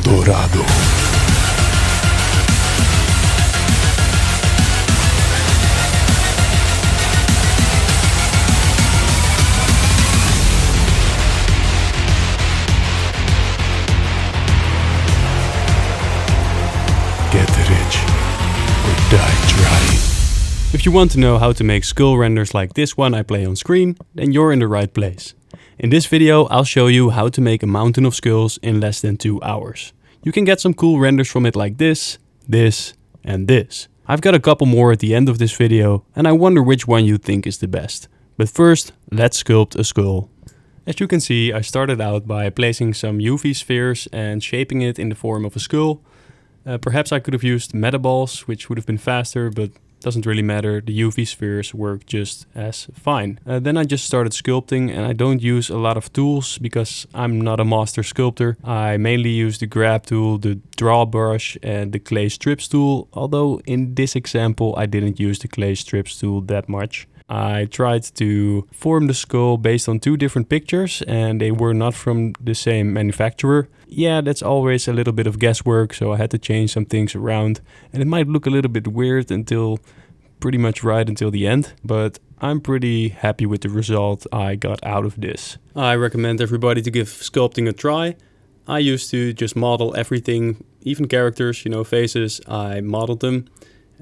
dorado. Get rich or die trying. If you want to know how to make skull renders like this one I play on screen, then you're in the right place. In this video I'll show you how to make a mountain of skulls in less than 2 hours. You can get some cool renders from it like this, and this. I've got a couple more at the end of this video and I wonder which one you think is the best. But first, let's sculpt a skull. As you can see, I started out by placing some UV spheres and shaping it in the form of a skull. Perhaps I could have used metaballs, which would have been faster, but doesn't really matter. The UV spheres work just as fine. Then I just started sculpting, and I don't use a lot of tools because I'm not a master sculptor. I mainly use the grab tool, the draw brush and the clay strips tool, although in this example I didn't use the clay strips tool that much. I tried to form the skull based on 2 different pictures and they were not from the same manufacturer. Yeah, that's always a little bit of guesswork, so I had to change some things around and it might look a little bit weird until pretty much right until the end, but I'm pretty happy with the result I got out of this. I recommend everybody to give sculpting a try. I used to just model everything, even characters, faces, I modeled them.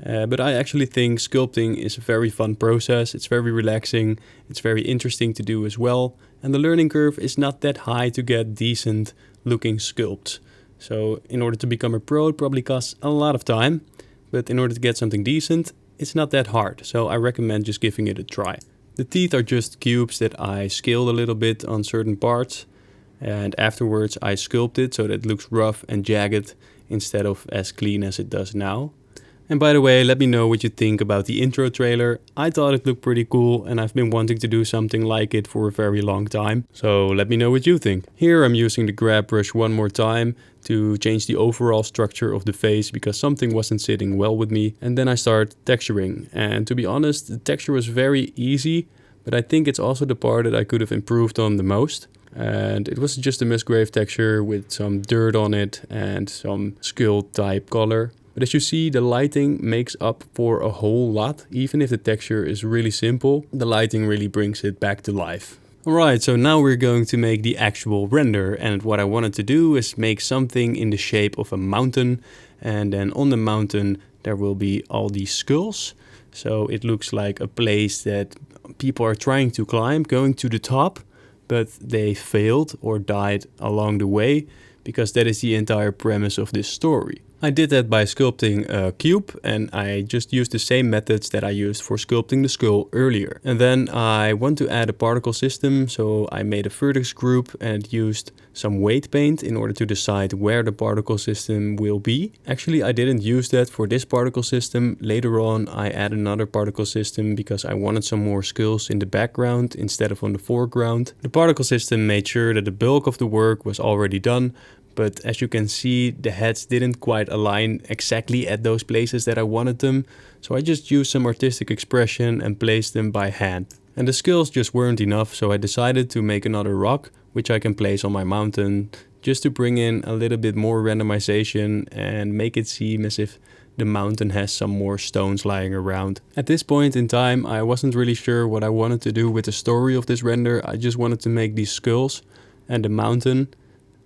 But I actually think sculpting is a very fun process. It's very relaxing, it's very interesting to do as well, and the learning curve is not that high to get decent looking sculpts. So in order to become a pro it probably costs a lot of time, but in order to get something decent it's not that hard, so I recommend just giving it a try. The teeth are just cubes that I scaled a little bit on certain parts, and afterwards I sculpted so that it looks rough and jagged instead of as clean as it does now. And by the way, let me know what you think about the intro trailer. I thought it looked pretty cool and I've been wanting to do something like it for a very long time. So let me know what you think. Here I'm using the grab brush one more time to change the overall structure of the face because something wasn't sitting well with me. And then I start texturing. And to be honest, the texture was very easy, but I think it's also the part that I could have improved on the most. And it was just a Musgrave texture with some dirt on it and some skull type color. But as you see, the lighting makes up for a whole lot. Even if the texture is really simple, the lighting really brings it back to life. Alright, so now we're going to make the actual render. And what I wanted to do is make something in the shape of a mountain. And then on the mountain there will be all these skulls. So it looks like a place that people are trying to climb, going to the top, but they failed or died along the way, because that is the entire premise of this story. I did that by sculpting a cube and I just used the same methods that I used for sculpting the skull earlier. And then I want to add a particle system, so I made a vertex group and used some weight paint in order to decide where the particle system will be. Actually, I didn't use that for this particle system. Later on I added another particle system because I wanted some more skulls in the background instead of on the foreground. The particle system made sure that the bulk of the work was already done. But as you can see, the heads didn't quite align exactly at those places that I wanted them. So I just used some artistic expression and placed them by hand. And the skulls just weren't enough, so I decided to make another rock, which I can place on my mountain, just to bring in a little bit more randomization and make it seem as if the mountain has some more stones lying around. At this point in time, I wasn't really sure what I wanted to do with the story of this render. I just wanted to make these skulls and the mountain.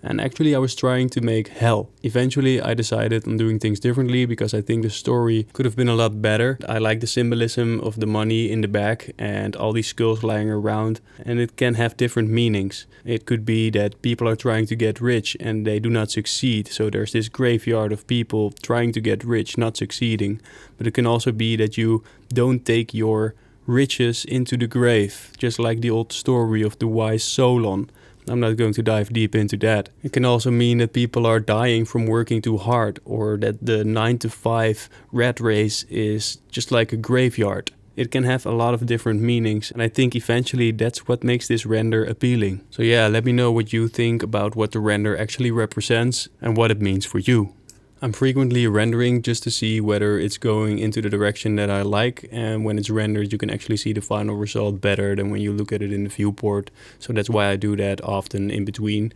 And actually I was trying to make hell. Eventually I decided on doing things differently because I think the story could have been a lot better. I like the symbolism of the money in the back and all these skulls lying around, and it can have different meanings. It could be that people are trying to get rich and they do not succeed, so there's this graveyard of people trying to get rich, not succeeding. But it can also be that you don't take your riches into the grave, just like the old story of the wise Solon. I'm not going to dive deep into that. It can also mean that people are dying from working too hard, or that the 9 to 5 rat race is just like a graveyard. It can have a lot of different meanings, and I think eventually that's what makes this render appealing. So yeah, let me know what you think about what the render actually represents and what it means for you. I'm frequently rendering just to see whether it's going into the direction that I like, and when it's rendered you can actually see the final result better than when you look at it in the viewport. So that's why I do that often in between.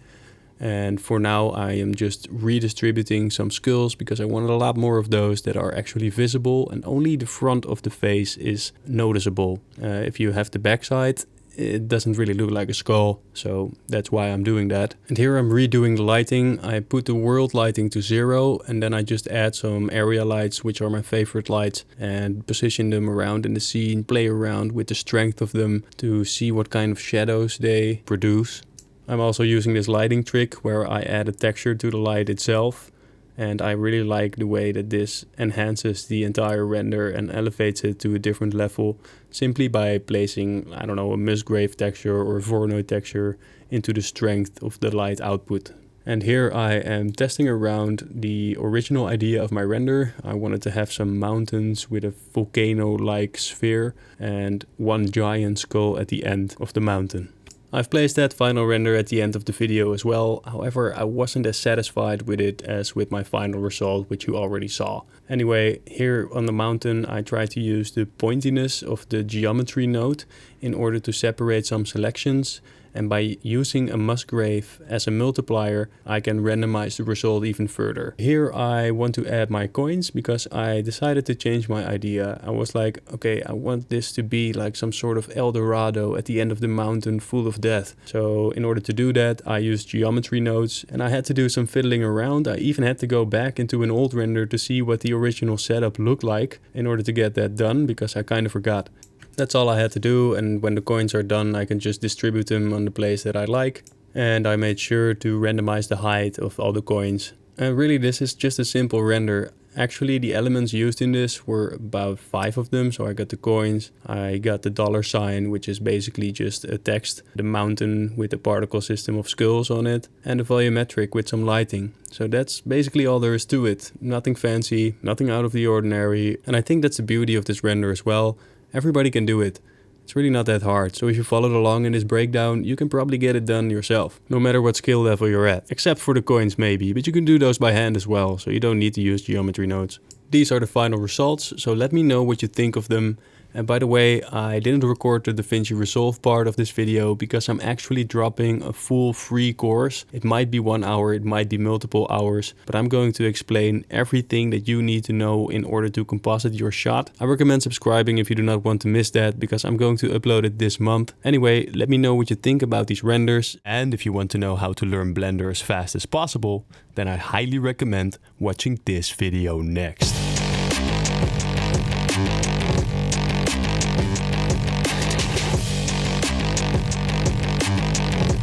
And for now, I am just redistributing some skulls because I wanted a lot more of those that are actually visible and only the front of the face is noticeable. If you have the backside, it doesn't really look like a skull, so that's why I'm doing that. And here I'm redoing the lighting. I put the world lighting to 0 and then I just add some area lights, which are my favorite lights, and position them around in the scene, play around with the strength of them to see what kind of shadows they produce. I'm also using this lighting trick where I add a texture to the light itself, and I really like the way that this enhances the entire render and elevates it to a different level simply by placing, I don't know, a Musgrave texture or a Voronoi texture into the strength of the light output. And here I am testing around the original idea of my render. I wanted to have some mountains with a volcano-like sphere and one giant skull at the end of the mountain. I've placed that final render at the end of the video as well, however I wasn't as satisfied with it as with my final result, which you already saw. Anyway, here on the mountain I tried to use the pointiness of the geometry node in order to separate some selections, and by using a Musgrave as a multiplier I can randomize the result even further. Here I want to add my coins because I decided to change my idea. I was like, okay, I want this to be like some sort of El Dorado at the end of the mountain full of death. So in order to do that I used geometry nodes and I had to do some fiddling around. I even had to go back into an old render to see what the original setup looked like in order to get that done because I kind of forgot. That's all I had to do, and when the coins are done I can just distribute them on the place that I like. And I made sure to randomize the height of all the coins. And really this is just a simple render. Actually the elements used in this were about 5 of them. So I got the coins, I got the $sign, which is basically just a text, the mountain with a particle system of skulls on it, and the volumetric with some lighting. So that's basically all there is to it. Nothing fancy, nothing out of the ordinary. And I think that's the beauty of this render as well. Everybody can do it. It's really not that hard, so if you followed along in this breakdown, you can probably get it done yourself, no matter what skill level you're at. Except for the coins maybe, but you can do those by hand as well, so you don't need to use geometry nodes. These are the final results, so let me know what you think of them. And by the way, I didn't record the DaVinci Resolve part of this video because I'm actually dropping a full free course. It might be 1 hour, it might be multiple hours, but I'm going to explain everything that you need to know in order to composite your shot. I recommend subscribing if you do not want to miss that because I'm going to upload it this month. Anyway, let me know what you think about these renders. And if you want to know how to learn Blender as fast as possible, then I highly recommend watching this video next.